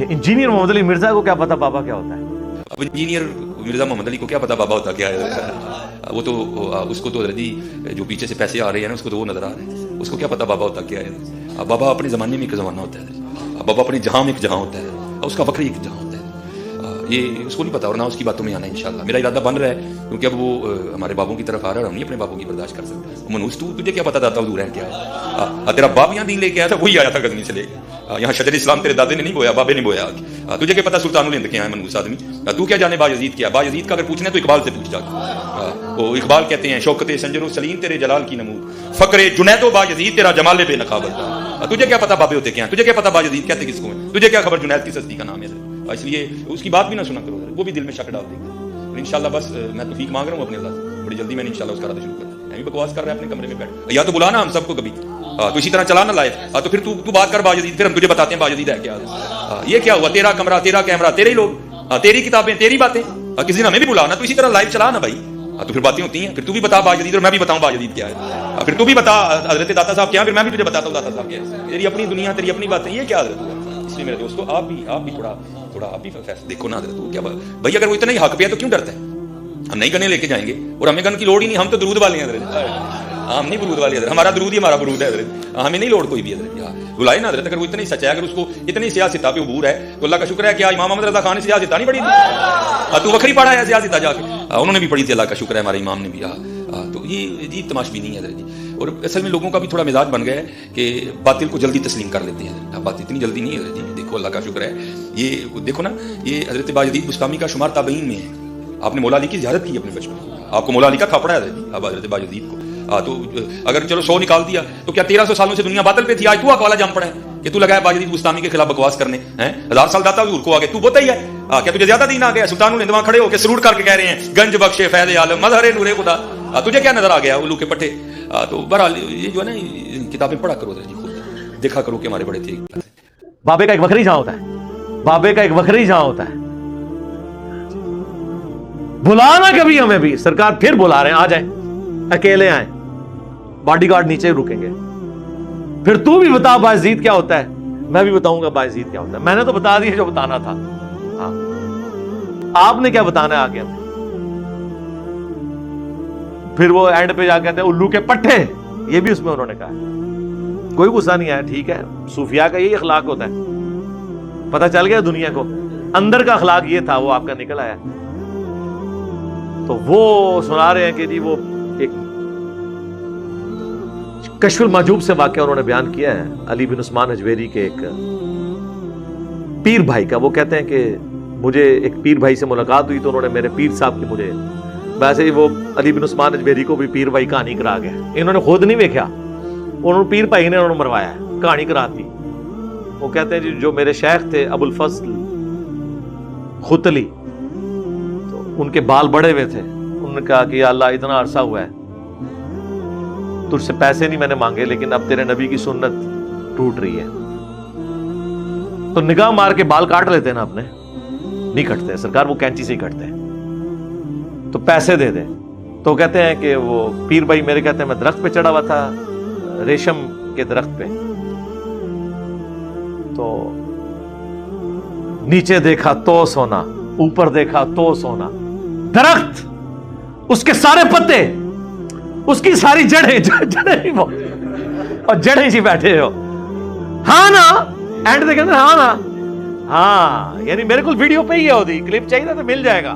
Engineer Mohammad Ali Mirza को क्या पता बाबा क्या होता है? अब इंजीनियर मिर्जा मोहम्मद अली को क्या पता बाबा होता क्या है? वो तो उसको तो जी जो पीछे से पैसे आ रहे हैं ना, उसको तो वो नजर आ रहे हैं, उसको क्या पता बाबा होता क्या है? अब बाबा अपने ज़माने में एक ज़माना होता है, अब बाबा अपने जहाँ में एक जहाँ होता है, उसका वक्र एक जहाँ होता है, ये उसको नहीं पता और ना उसकी बातों में आना है इंशाल्लाह। मेरा इरादा बन रहा है क्योंकि अब वो हमारे बाबों की तरफ आ रहा है, हम नहीं अपने बाबों की बर्दाश्त कर सकते। मनूस तुझे क्या पता दाता दूर है क्या है? तेरा बाप यहाँ दीन लेके आया था, वही आया था गजनी से लेके, यहाँ शजर इस्लाम तेरे दादे ने नहीं बोया, बाबे ने बोया। तुझे क्या पता सुल्तानुल हिंद क्या है मनूस आदमी? तू क्या जाने बायजीद क्या? बायजीद का अगर पूछना तो इकबाल से पूछ जाके। वो इकबाल कहते हैं शौकत संजरो सलीम तेरे जलाल की नमूद, फकरे जुनैदो बायजीद तेरा जमाले बेनकाबत। तुझे क्या पता बाबे होते क्या हैं? तुझे क्या पता बायजीद कहते किसको हैं? तुझे क्या खबर जुनैद की सस्ती का नाम है? इसलिए उसकी बात भी ना सुना करो, वो भी दिल में शक डाल देगा। इंशाल्लाह बस मैं तौफीक मांग रहा हूँ अपने अल्लाह से, बड़ी जल्दी मैंने इंशाल्लाह उसका रास्ता शुरू करना है। बकवास कर रहा है अपने कमरे में बैठ, या तो बुलाना हम सबको कभी, तो इसी तरह चलाना लाइव, तो फिर तू बात कर बायजीद, फिर हम तुझे बताते हैं बायजीद है क्या। ये क्या हुआ? तेरा कमरा, तेरा कैमरा, तेरे ही लोग, तेरी किताबें, तेरी बातें, किसी दिन हमें भी बुलाना, तो इसी तरह लाइव चला ना भाई, तो फिर बातें होती हैं। फिर तू भी बता बायजीद और मैं भी बताऊं बायजीद क्या है, फिर तू भी बता हजरत दाता साहब क्या, फिर मैं भी तुझे बताता हूँ दाता साहब क्या है। तेरी अपनी दुनिया, तेरी अपनी बातें, ये क्या हजरत? इसलिए मेरे दोस्तों आप भी थोड़ा आप भी फैसला देखो ना हजरत, क्या भाई अगर वो इतना ही हक पे है तो क्यों डरता है? हम नहीं गने लेके जाएंगे और हमें गन की लोड़ ही नहीं, हम तो दरूद वाले हैं हजरत, हम नहीं बरूद वाले हजरत, हमारा दरूद ही हमारा बरूद है हजरत, हमें नहीं लोड़ कोई भी हजरत। बुलाए ना हजरत, अगर वो इतना ही सच्चा है, अगर उसको इतनी सियासता पे उबूर है तो अल्लाह का शुक्र है कि इमाम अहमद रजा खान ने सियासता नहीं पढ़ी थी, तू वखरी पढ़ा है सियासता जाके, उन्होंने भी पढ़ी थी, अल्लाह का शुक्र है हमारे इमाम ने भी। तो ये जी तमाश भी नहीं है हजरत जी। और असल में लोगों का भी थोड़ा मिजाज बन गया है कि बातिल को जल्दी तस्लीम कर लेते हैं, बात इतनी जल्दी नहीं है हजरत जी। देखो अल्लाह का शुक्र है, ये देखो ना, ये हजरत बायजीद बुस्तामी का शुमार ताबईन में है। आपने मौला अली की ज़ियारत की अपने बचपन, आपको मौला अली का खापड़ा है अब हजरत बायजीद को। तो अगर चलो 100 निकाल दिया तो क्या 1300 सालों से दुनिया बातिल पे थी, आज तू अकवाला जम पड़ा है कि तू लगाया बायजीद बुस्तामी के खिलाफ बकवास करने हैं। 1000 साल दाता हुजूर को आगे तू बोता ही है, क्या तुझे ज्यादा दीन आ गया? सुल्तानुल हिंद वहां खड़े होकर सलूट करके कह रहे हैं गंज बख्शे फैज़ आलम मज़हरे नूरे खुदा, तुझे क्या नजर आ गया उल्लू के पट्टे? तो बहरहाल ये जो है ना, किताबें पढ़ा करो जी, खुद देखा करो कि हमारे बड़े थे। बाबे का एक वखरी जहां होता है, बाबे का एक वखरी जहां होता है। बुलाना कभी हमें भी, सरकार फिर बुला रहे हैं, आ जाए, अकेले आए, बॉडीगार्ड नीचे रुकेंगे। फिर तू भी बता बायजीद क्या होता है, मैं भी बताऊंगा बायजीद क्या होता है। मैंने तो बता दिया जो बताना था, हाँ, आपने क्या बताना है आगे हमें? फिर वो एंड पे जाकर कहते हैं उल्लू के पट्टे, ये भी उसमें उन्होंने कहा। कोई गुस्सा नहीं आया, ठीक है, सूफिया का यही अखलाक होता है, पता चल गया दुनिया को, अंदर का अखलाक ये था, वो आपका निकल आया। तो वो सुना रहे हैं कि जी वो एक कश्फुल महजूब से वाक़या उन्होंने बयान किया है अली बिन उस्मान अजवेरी के एक पीर भाई का। वो कहते हैं कि मुझे एक पीर भाई से मुलाकात हुई तो उन्होंने मेरे पीर साहब की, मुझे वैसे ही वो अली बिन उस्मान अजवेरी को भी पीर भाई कहानी करा गया, इन्होंने खुद नहीं देखा, उन्होंने पीर भाई ने उन्होंने मरवाया, कहानी कराती। वो कहते हैं जी जो मेरे शेख थे अबुल फजल खुतली, तो उनके बाल बड़े हुए थे, उन्होंने कहा कि अल्लाह इतना अरसा हुआ है तुझसे पैसे नहीं मैंने मांगे, लेकिन अब तेरे नबी की सुन्नत टूट रही है, तो निगाह मार के बाल काट लेते हैं ना अपने, नहीं कटते सरकार, वो कैंची से ही कटते हैं, तो पैसे दे दे। तो कहते हैं कि वो पीर भाई मेरे कहते हैं मैं दरख्त पे चढ़ा हुआ था, रेशम के दरख्त पे, तो नीचे देखा तो सोना, ऊपर देखा तो सोना, दरख्त, उसके सारे पत्ते, उसकी सारी जड़ें ही वो, और जड़ें ही बैठे हो, हाँ ना, एंड देखे ना, हाँ ना, हाँ, यानी मेरे को वीडियो पे ही है, होती क्लिप चाहिए तो मिल जाएगा,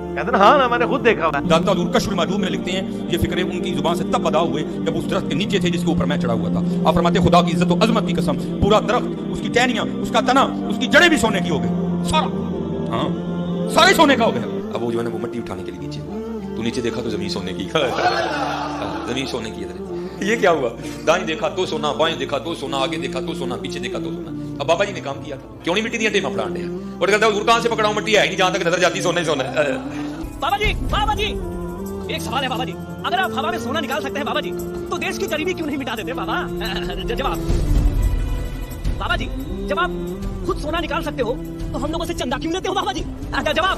कहते ना हाँ ना, मैंने खुद देखा हुआ। दाता हुजूर कश्फुल महजूब में लिखते हैं ये फिक्रे उनकी जुबान से तब अदा हुए जब उस दरख्त के नीचे थे जिसके ऊपर मैं चढ़ा हुआ था। आप फरमाते खुदा की इज्जत और अजमत की कसम, पूरा दरख्त, उसकी टहनियां, उसका तना, उसकी जड़ें भी सोने की हो गई, सारा, हाँ, सारे सोने का हो गया। अब वो जो है ना वो मिट्टी उठाने के लिए नीचे हुआ, तो नीचे देखा तो जमीन सोने की, जमीन सोने की है। ये क्या हुआ? दाएं देखा तो सोना, बाएं देखा तो सोना, आगे देखा तो सोना, पीछे देखा तो सोना। अब बाबा जी ने काम किया था, क्यों नहीं मिट्टी दिया टेमा फड़ाने हैं, और कहता है कहां से पकड़ाऊं, मिट्टी है ही नहीं, जहां तक नजर जाती सोना ही सोना है। बाबा जी एक सवाल है बाबा जी, अगर आप हवा में सोना निकाल सकते हैं बाबा जी, तो देश की गरीबी क्यों नहीं मिटा देते बाबा? जवाब बाबा जी, जब आप खुद सोना निकाल सकते हो तो हम लोगों से चंदा क्यों लेते हो बाबा जी? जवाब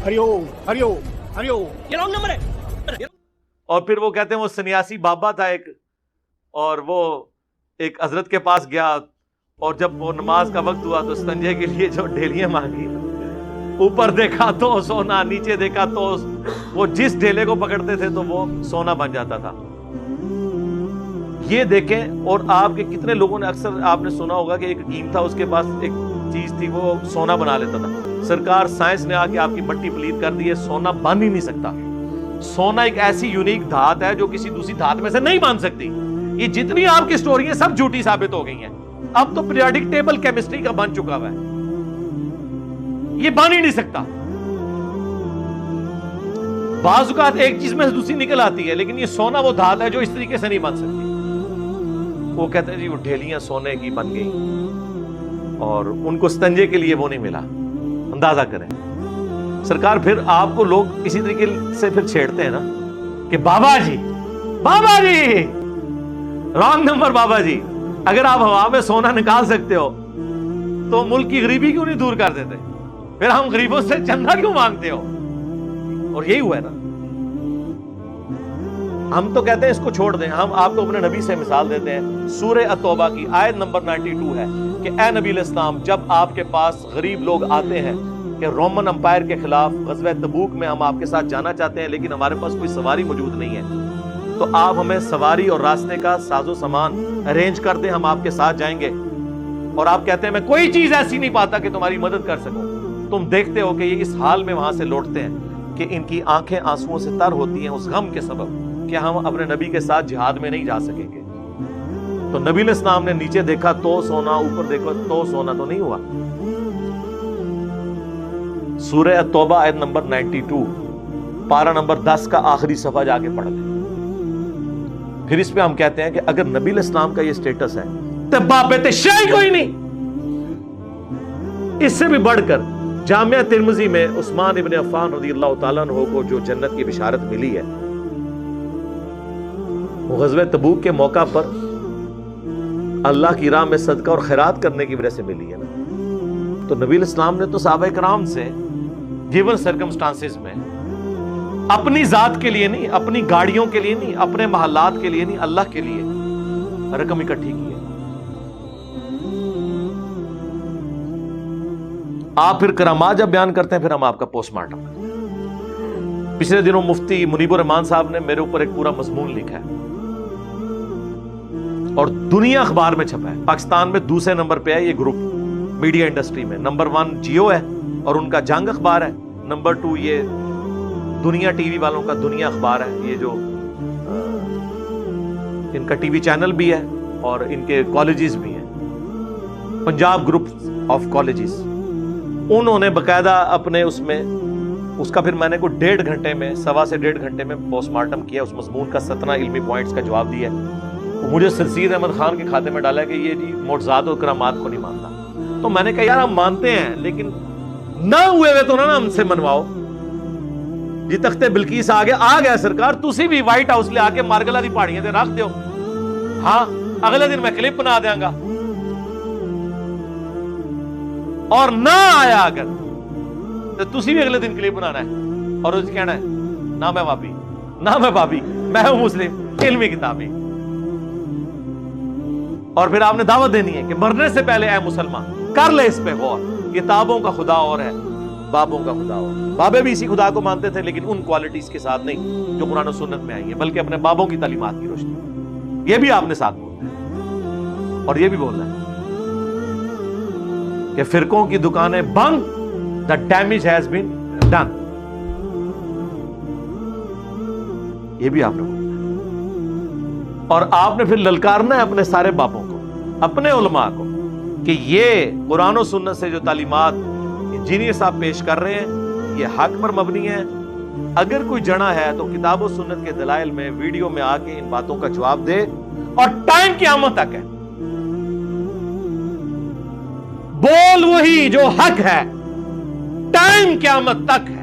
हरिओम हरिओम हरिओम, ये रॉन्ग नंबर है। और फिर वो कहते हैं वो सन्यासी बाबा था एक, और वो एक हजरत के पास गया, اور جب وہ نماز کا وقت ہوا تو استنجے کے لیے جو ڈھیلیاں مانگی، اوپر دیکھا تو سونا، نیچے دیکھا تو وہ جس ڈھیلے کو پکڑتے تھے تو وہ سونا بن جاتا تھا. یہ دیکھیں. اور آپ کے کتنے لوگوں نے، اکثر آپ نے سنا ہوگا کہ ایک حکیم تھا، اس کے پاس ایک چیز تھی، وہ سونا بنا لیتا تھا. سرکار سائنس نے آ کے آپ کی مٹی پلید کر دی ہے، سونا بن ہی نہیں سکتا. سونا ایک ایسی یونیک دھات ہے جو کسی دوسری دھات میں سے نہیں بن سکتی. یہ جتنی آپ کی سٹوری ہیں سب جھوٹی ثابت ہو گئی ہیں. اب تو پیریوڈک ٹیبل کیمسٹری کا بن چکا ہوا ہے، یہ بن ہی نہیں سکتا. بعض اوقات ایک چیز میں سے دوسری نکل آتی ہے، لیکن یہ سونا وہ دھات ہے جو اس طریقے سے نہیں بن سکتی. وہ کہتے ہیں جی وہ ڈھیلیاں سونے کی بن گئی اور ان کو استنجے کے لیے وہ نہیں ملا. اندازہ کریں. سرکار پھر آپ کو لوگ اسی طریقے سے پھر چھیڑتے ہیں نا کہ بابا جی رانگ نمبر. بابا جی اگر آپ ہوا میں سونا نکال سکتے ہو تو ملک کی غریبی کیوں نہیں دور کر دیتے؟ پھر ہم غریبوں سے چندہ کیوں مانگتے ہو؟ اور یہی ہوا ہے نا. ہم تو کہتے ہیں اس کو چھوڑ دیں. ہم آپ کو اپنے نبی سے مثال دیتے ہیں. سورہ التوبہ کی آیت نمبر 92 ہے کہ اے نبی علیہ السلام، جب آپ کے پاس غریب لوگ آتے ہیں کہ رومن امپائر کے خلاف غزوہ تبوک میں ہم آپ کے ساتھ جانا چاہتے ہیں لیکن ہمارے پاس کوئی سواری موجود نہیں ہے، تو آپ ہمیں سواری اور راستے کا ساز و سامان ارینج کر دیں، ہم آپ کے ساتھ جائیں گے. اور آپ کہتے ہیں میں کوئی چیز ایسی نہیں پاتا کہ تمہاری مدد کر سکوں. تم دیکھتے ہو کہ یہ اس حال میں وہاں سے لوٹتے ہیں کہ ان کی آنکھیں آنسوؤں سے تر ہوتی ہیں اس غم کے سبب کہ ہم اپنے نبی کے ساتھ جہاد میں نہیں جا سکیں گے. تو نبی علیہ السلام نے نیچے دیکھا تو سونا، اوپر دیکھا تو سونا، تو نہیں ہوا. سورہ التوبہ آیت نمبر 92 پارہ نمبر 10 کا آخری صفحہ جا کے پڑھ لیں. پھر اس پہ ہم کہتے ہیں کہ اگر نبی علیہ السلام کا یہ سٹیٹس ہے تو بابے تے شے کوئی نہیں. اس سے بھی بڑھ کر جامعہ ترمذی میں عثمان ابن عفان رضی اللہ تعالیٰ عنہ کو جو جنت کی بشارت ملی ہے وہ غزوہ تبوک کے موقع پر اللہ کی راہ میں صدقہ اور خیرات کرنے کی وجہ سے ملی ہے نا. تو نبی علیہ السلام نے تو صحابہ کرام سے گیون سرکمسٹانسز میں اپنی ذات کے لیے نہیں، اپنی گاڑیوں کے لیے نہیں، اپنے محلات کے لیے نہیں، اللہ کے لیے رقم اکٹھی کی ہے. آپ پھر کرامات جب بیان کرتے ہیں پھر ہم آپ کا پوسٹ مارٹم کرتے ہیں. پچھلے دنوں مفتی منیب الرحمان صاحب نے میرے اوپر ایک پورا مضمون لکھا ہے اور دنیا اخبار میں چھپا ہے. پاکستان میں دوسرے نمبر پہ ہے یہ گروپ میڈیا انڈسٹری میں. نمبر 1 جیو ہے اور ان کا جنگ اخبار ہے. نمبر 2 یہ دنیا ٹی وی والوں کا دنیا اخبار ہے. یہ جو ان کا ٹی وی چینل بھی ہے اور ان کے کالجز بھی ہیں، پنجاب گروپ آف کالجز. انہوں نے باقاعدہ اپنے اس کا پھر میں نے کوئی 1.5 گھنٹے میں 1.25 سے 1.5 گھنٹے میں پوسٹ مارٹم کیا. اس مضمون کا 17 علمی پوائنٹس کا جواب دیا ہے. مجھے سرسید احمد خان کے کھاتے میں ڈالا ہے کہ یہ جی معجزات اور کرامات کو نہیں مانتا. تو میں نے کہا یار ہم مانتے ہیں لیکن نہ ہوئے ہوئے تو نہ ہم سے منواؤ. جی تختے بلقیس آ گیا سرکار، تسی بھی وائٹ ہاؤس لے آ کے مارگلا دی پہاڑیاں تے رکھ دیو. ہاں اگلے دن میں کلپ بنا دیاں گا. اور نہ آیا اگر تو تسی بھی اگلے دن کلپ بنانا ہے اور اس کہنا ہے نہ میں وابی نہ میں بابی، میں ہوں مسلم، علمی کتابیں. اور پھر آپ نے دعوت دینی ہے کہ مرنے سے پہلے اے مسلمان کر لے اس پہ غور. کتابوں کا خدا اور ہے، بابوں کا خدا اور. بابے بھی اسی خدا کو مانتے تھے لیکن ان کوالٹیز کے ساتھ نہیں جو قرآن و سنت میں آئی ہیں، بلکہ اپنے بابوں کی تعلیمات کی روشنی. یہ بھی آپ نے ساتھ بولنا ہے اور یہ بھی بولنا ہے کہ فرقوں کی دکانیں بند، the damage has been done. یہ بھی آپ نے بولنا ہے. اور آپ نے پھر للکارنا ہے اپنے سارے بابوں کو، اپنے علماء کو کہ یہ قرآن و سنت سے جو تعلیمات انجینئر صاحب پیش کر رہے ہیں یہ حق پر مبنی ہے. اگر کوئی جنا ہے تو کتاب و سنت کے دلائل میں ویڈیو میں آ کے ان باتوں کا جواب دے. اور ٹائم قیامت تک ہے، بول وہی جو حق ہے، ٹائم قیامت تک ہے.